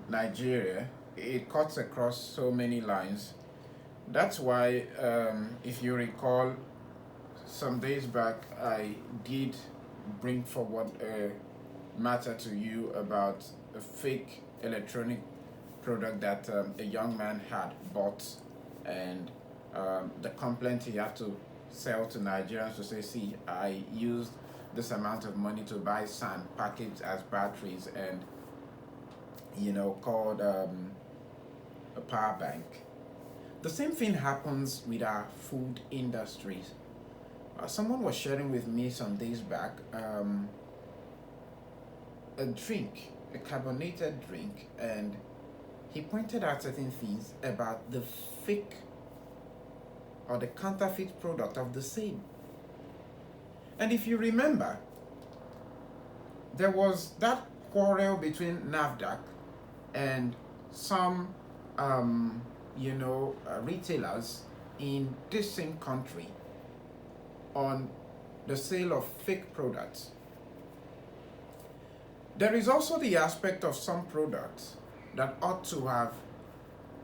Nigeria, it cuts across so many lines. That's why, if you recall, some days back, I did bring forward a matter to you about a fake electronic product that a young man had bought, and the complaint he had to sell to Nigerians to say, see, I used this amount of money to buy sand packaged as batteries and, called a power bank. The same thing happens with our food industries. Someone was sharing with me some days back a drink, a carbonated drink, and he pointed out certain things about the fake or the counterfeit product of the same. And if you remember, there was that quarrel between NAFDAC and some, retailers in this same country on the sale of fake products. There is also the aspect of some products that ought to have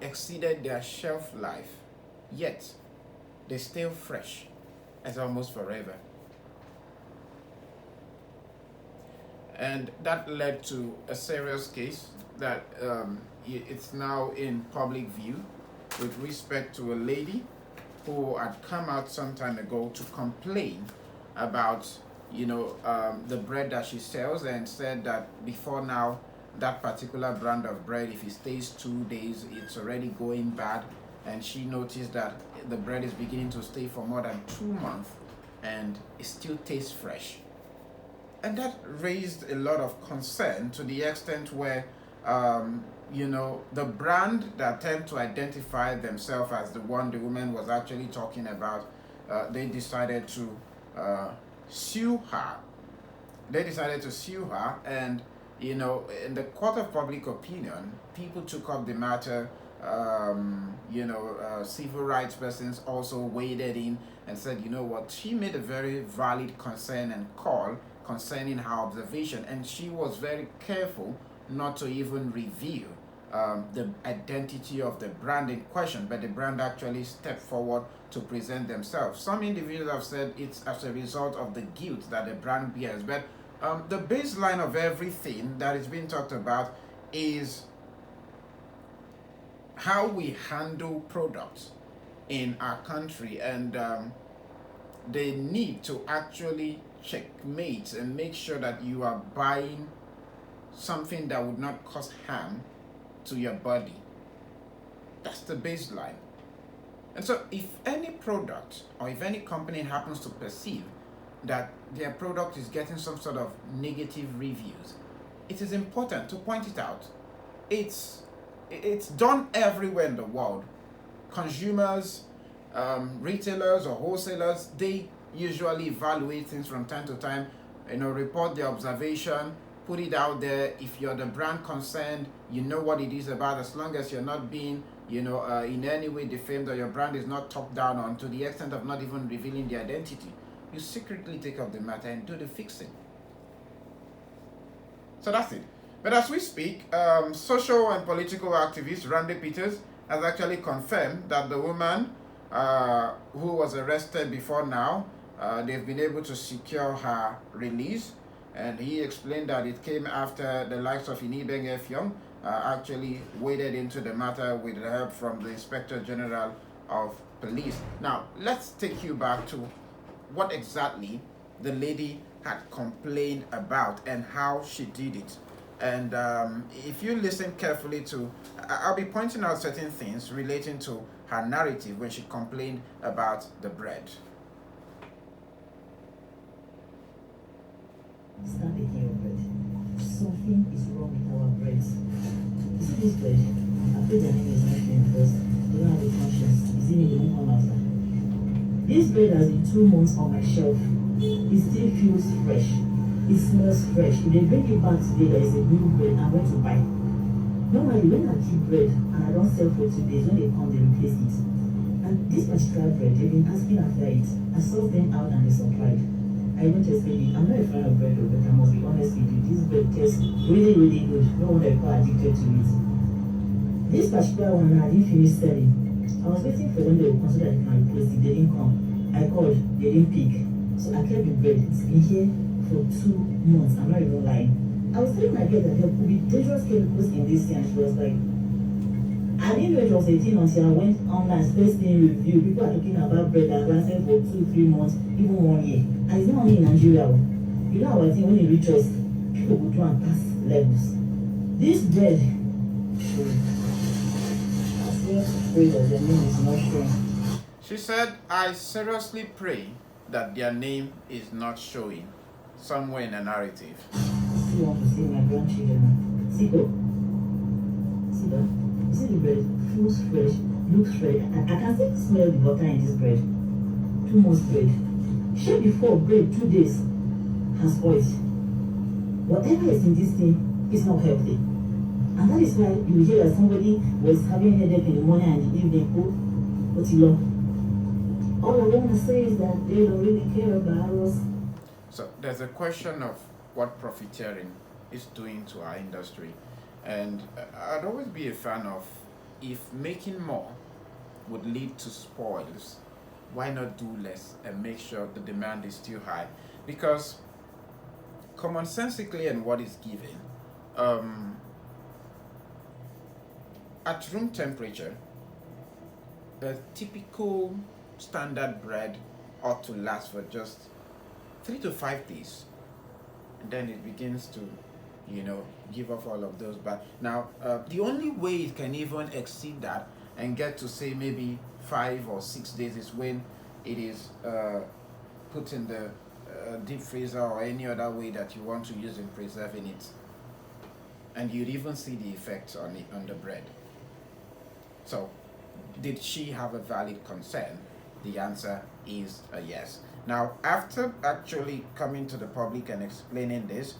exceeded their shelf life, yet they stay fresh as almost forever. And that led to a serious case that it's now in public view with respect to a lady who had come out some time ago to complain about the bread that she sells, and said that before now that particular brand of bread, if it stays 2 days, it's already going bad. And she noticed that the bread is beginning to stay for more than 2 months and it still tastes fresh. And that raised a lot of concern, to the extent where the brand that tend to identify themselves as the one the woman was actually talking about, they decided to sue her. And in the court of public opinion, people took up the matter. Civil rights persons also waded in and said, she made a very valid concern and call concerning her observation, and she was very careful not to even reveal the identity of the brand in question, but the brand actually stepped forward to present themselves. Some individuals have said it's as a result of the guilt that the brand bears, but the baseline of everything that is being talked about is how we handle products in our country, and they need to actually checkmate and make sure that you are buying something that would not cause harm to your body. That's the baseline. And so if any product or if any company happens to perceive that their product is getting some sort of negative reviews, it is important to point it out. It's done everywhere in the world. Consumers, retailers or wholesalers, they usually evaluate things from time to time, report their observation, put it out there. If you're the brand concerned, you know what it is about, as long as you're not being, in any way defamed, or your brand is not talked down on to the extent of not even revealing the identity. You secretly take up the matter and do the fixing. So that's it. But as we speak, social and political activist Randy Peters has actually confirmed that the woman who was arrested before now, they've been able to secure her release. And he explained that it came after the likes of Inibeng Effiong actually waded into the matter with help from the Inspector General of Police. Now, let's take you back to what exactly the lady had complained about and how she did it. And if you listen carefully to, I'll be pointing out certain things relating to her narrative when she complained about the bread. Start eating your bread. Something is wrong with our breads. You see this bread? I pray their name is not clean because they don't have a conscience. Is it they won't come after? This bread has been 2 months on my shelf. It still feels fresh. It smells fresh. If they bring it back today, there is a new bread I'm going to buy. Normally, when I keep bread and I don't sell for 2 days, when they come, they replace it. And this particular bread, they've been asking after it. I saw them out and they supplied. I even tested it. I'm not a fan of bread, but I must be honest with you. This bread tastes really, really good. No wonder people are addicted to it. This particular one, I didn't finish selling. I was waiting for when they would consider it my request. They didn't come. I called, they didn't pick. So I kept the bread. It's been here for 2 months. I'm not even lying. I was telling my girl that there could be dangerous chemicals in this thing, and she was like, I didn't know it was 18 until I went online, first thing review. People are talking about bread that lasted for 2-3 months, even 1 year. And it's not only in Nigeria. You know our thing, when it reaches, people will do and pass levels. This bread, I swear to pray that their name is not showing. She said, I seriously pray that their name is not showing somewhere in the narrative. I still want to see my grandchildren. See that? See the bread? Feels fresh, looks fresh. I can still smell the butter in this bread. 2 months bread. Share before bread 2 days has spoiled. Whatever is in this thing is not healthy. And that is why you hear that somebody was having headache in the morning and the evening. What you love? All I want to say is that they don't really care about us. So there's a question of what profiteering is doing to our industry. And I'd always be a fan of, if making more would lead to spoils, why not do less and make sure the demand is still high? Because commonsensically and what is given, at room temperature, a typical standard bread ought to last for just 3 to 5 days, and then it begins to give off all of those. But now the only way it can even exceed that and get to say maybe 5 or 6 days is when it is put in the deep freezer or any other way that you want to use in preserving it, and you'd even see the effects on it, on the bread. So did she have a valid concern? The answer is a yes. Now, after actually coming to the public and explaining this,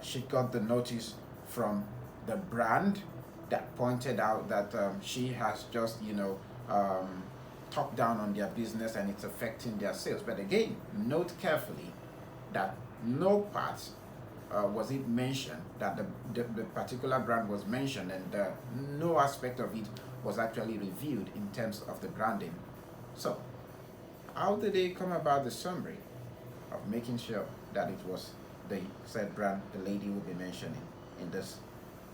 she got the notice from the brand that pointed out that she has just, talked down on their business and it's affecting their sales. But again, note carefully that no part was it mentioned, that the particular brand was mentioned, and no aspect of it was actually reviewed in terms of the branding. So, how did they come about the summary of making sure that it was the said brand the lady will be mentioning in this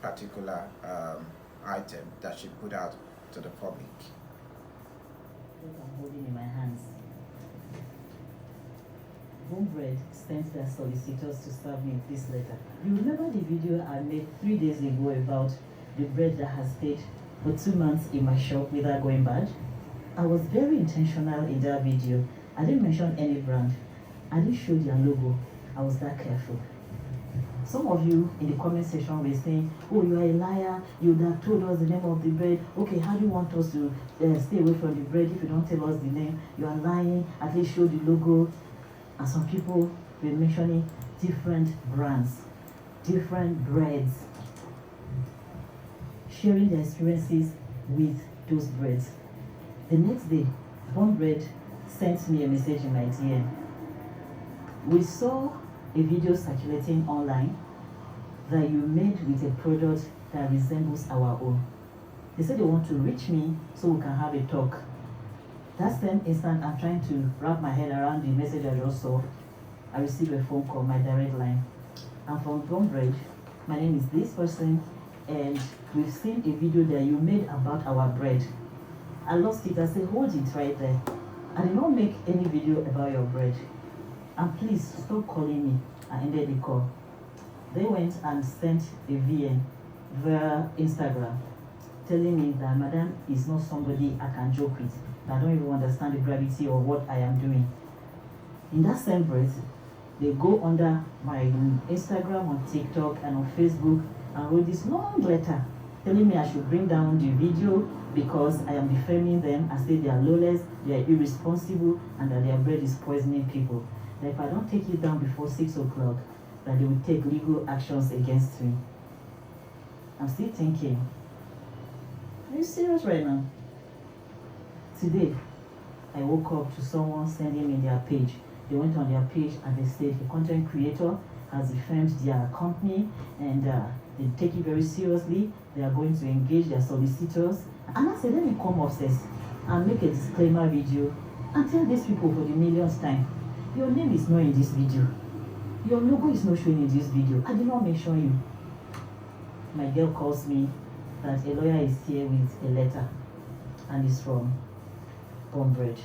particular item that she put out to the public? What I'm holding in my hands. Homebread sent their solicitors to serve me this letter. You remember the video I made 3 days ago about the bread that has stayed for 2 months in my shop without going bad? I was very intentional in that video. I didn't mention any brand. I didn't show their logo. I was that careful. Some of you in the comment section were saying, oh, you are a liar, you would have told us the name of the bread. Okay, how do you want us to stay away from the bread if you don't tell us the name? You are lying, at least show the logo. And some people were mentioning different brands, different breads, sharing their experiences with those breads. The next day, One Bread sent me a message in my DM. We saw a video circulating online that you made with a product that resembles our own. They said they want to reach me so we can have a talk. That same instant, I'm trying to wrap my head around the message I just saw. I received a phone call, my direct line. I'm from One Bread. My name is this person, and we've seen a video that you made about our bread. I lost it. I said, hold it right there. I did not make any video about your bread. And please stop calling me. I ended the call. They went and sent a VM via Instagram telling me that Madam is not somebody I can joke with. I don't even understand the gravity of what I am doing. In that same breath, they go under my Instagram, on TikTok, and on Facebook and wrote this long letter telling me I should bring down the video because I am defaming them. I say they are lawless, they are irresponsible, and that their bread is poisoning people. That if I don't take it down before 6 o'clock, that they will take legal actions against me. I'm still thinking, are you serious right now? Today, I woke up to someone sending me their page. They went on their page and they said the content creator has defamed their company and They take it very seriously. They are going to engage their solicitors. And I said, let me come upstairs and make a disclaimer video and tell these people for the millionth time, your name is not in this video. Your logo is not shown in this video. I did not mention you. My girl calls me that a lawyer is here with a letter and it's from Bonbridge.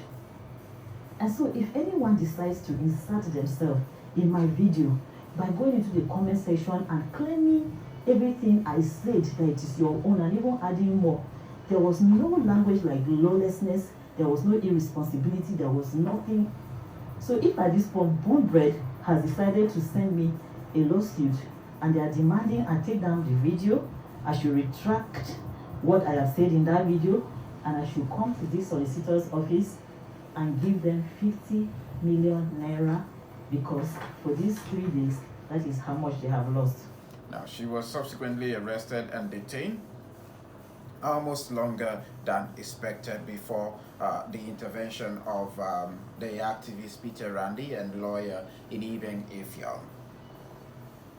And so if anyone decides to insert themselves in my video by going into the comment section and claiming everything I said that it is your own and even adding more, there was no language like lawlessness, there was no irresponsibility, there was nothing. So if at this point Bonbridge has decided to send me a lawsuit and they are demanding I take down the video, I should retract what I have said in that video and I should come to this solicitor's office and give them 50 million naira because for these 3 days, that is how much they have lost. Now, she was subsequently arrested and detained almost longer than expected before the intervention of the activist Peter Randy and lawyer Inibeng Effiong.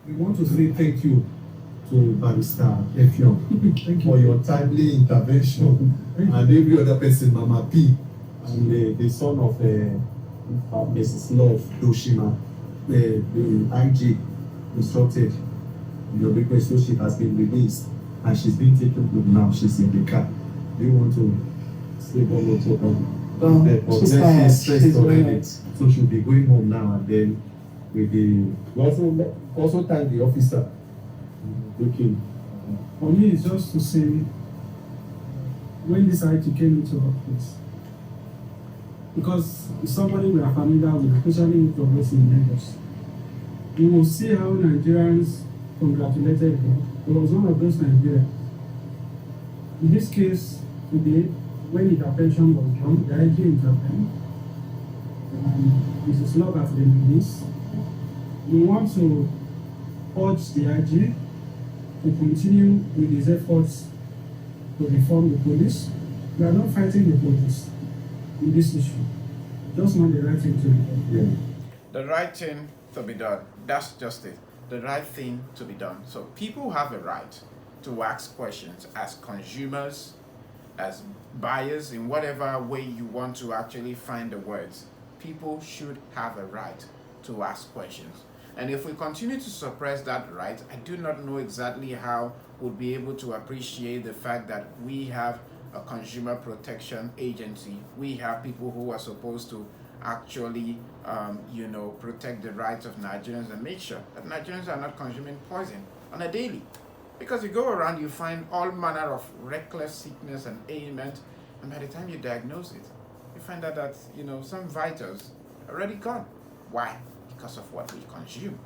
We want to say thank you to Barrister Effiong for your timely intervention and every other person, Mama P, and the son of Mrs. Love Doshima, the IG instructed your request, so she has been released and she's been taken good now. She's in the car. Do you want to say one or two? She's tired. She's already, so she'll be going home now. And then with the we also thank the officer. Looking. For me, it's just to say, when this IT came into office, because it's somebody we are familiar with, especially with progress in Lagos, you will see how Nigerians congratulated him. It was one of those Nigerians. In this case, today, when intervention was done, the IG intervened, and Mrs. Love has been released. We want to urge the IG to continue with his efforts to reform the police. We are not fighting the police in this issue. Just want the right thing to be done. Yeah. The right thing to be done. That's just it. The right thing to be done. So people have a right to ask questions as consumers, as buyers, in whatever way you want to actually find the words. People should have a right to ask questions. And if we continue to suppress that right, I do not know exactly how we'll be able to appreciate the fact that we have a consumer protection agency. We have people who are supposed to actually, protect the rights of Nigerians and make sure that Nigerians are not consuming poison on a daily. Because you go around, you find all manner of reckless sickness and ailment, and by the time you diagnose it, you find out that, some vitals are already gone. Why? Because of what we consume.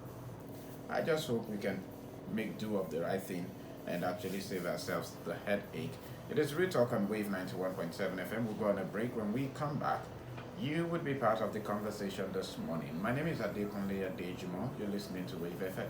I just hope we can make do of the right thing and actually save ourselves the headache. It is Real Talk on WAVE 91.7 FM. We'll go on a break. When we come back, you would be part of the conversation this morning. My name is Adekunle Adejumo. You're listening to WAVE FM.